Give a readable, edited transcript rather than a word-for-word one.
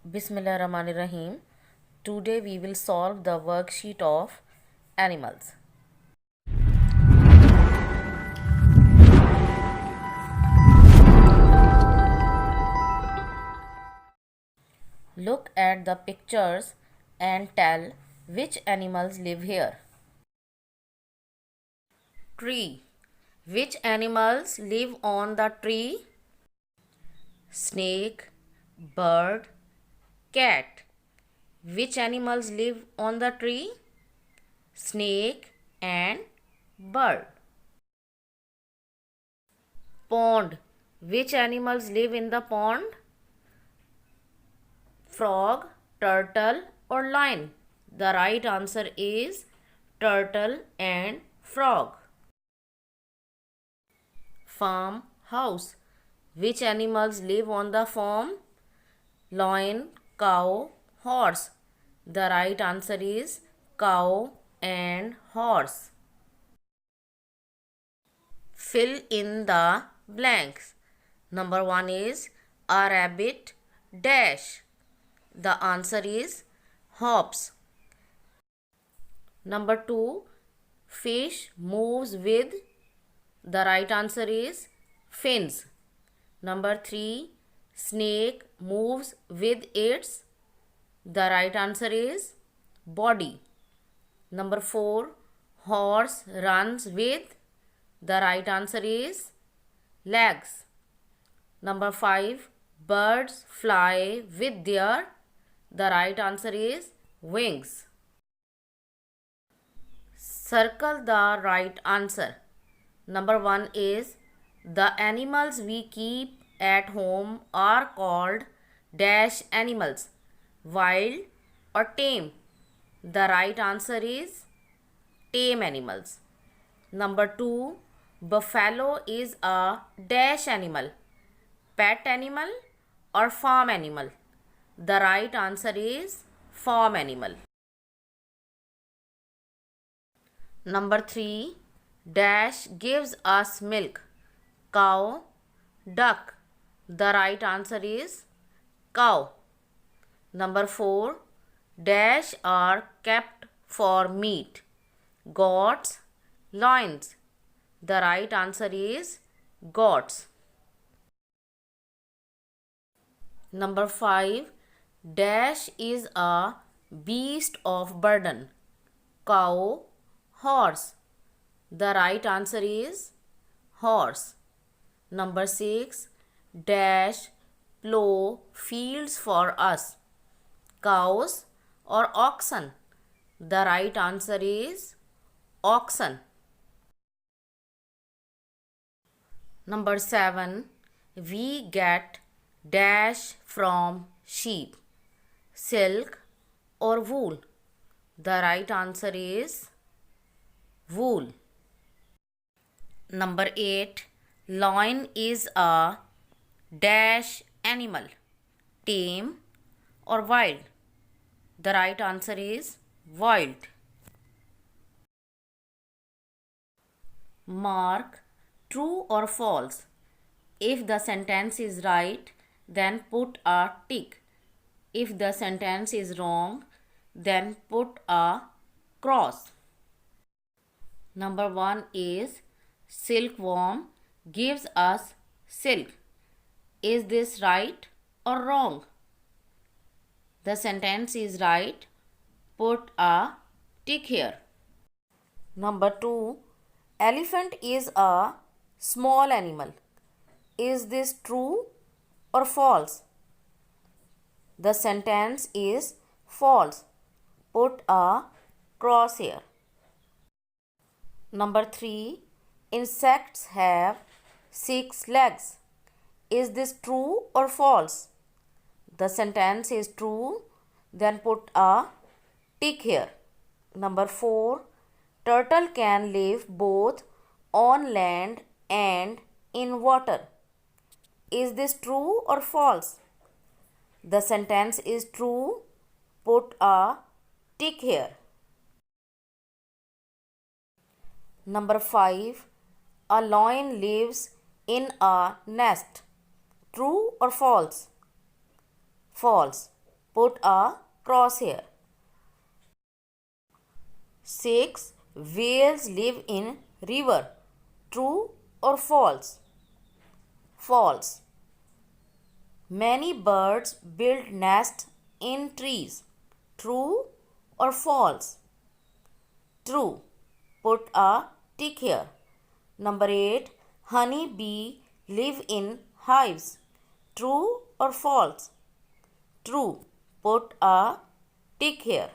Bismillahirrahmanirrahim. Today we will solve the worksheet of animals. Look at the pictures and tell which animals live here. Tree. Which animals live on the tree? Snake, bird, cat. Which animals live on the tree? Snake and bird. Pond. Which animals live in the pond? Frog, turtle or lion? The right answer is turtle and frog. Farm, house. Which animals live on the farm? Lion, cow, horse. The right answer is cow and horse. Fill in the blanks. Number 1 is a rabbit dash. The answer is hops. Number 2, fish moves with. The right answer is fins. Number 3, snake moves with its. The right answer is body. Number 4, horse runs with. The right answer is legs. Number 5, birds fly with their. The right answer is wings. Circle the right answer. Number 1 is the animals we keep at home are called dash animals, wild or tame. The right answer is tame animals. Number 2, buffalo is a dash animal, pet animal or farm animal. The right answer is farm animal. Number 3, dash gives us milk, cow, duck. The right answer is cow. Number 4, dash are kept for meat, goats, lions. The right answer is goats. Number 5, dash is a beast of burden, cow, horse. The right answer is horse. Number 6, dash plow fields for us, cows or oxen. The right answer is oxen. Number 7, we get dash from sheep, silk or wool. The right answer is wool. Number 8, lion is a dash animal, tame or wild. The right answer is wild. Mark true or false. If the sentence is right, then put a tick. If the sentence is wrong, then put a cross. Number 1 is silkworm gives us silk. Is this right or wrong? The sentence is right. Put a tick here. Number 2, elephant is a small animal. Is this true or false? The sentence is false. Put a cross here. Number 3, insects have 6 legs. Is this true or false? The sentence is true. Then put a tick here. Number 4, turtle can live both on land and in water. Is this true or false? The sentence is true. Put a tick here. Number 5, a lion lives in a nest. True or false? False. Put a cross here. 6. Whales live in river. True or false? False. Many birds build nests in trees. True or false? True. Put a tick here. Number 8. Honey bee live in hives. True or false? True. Put a tick here.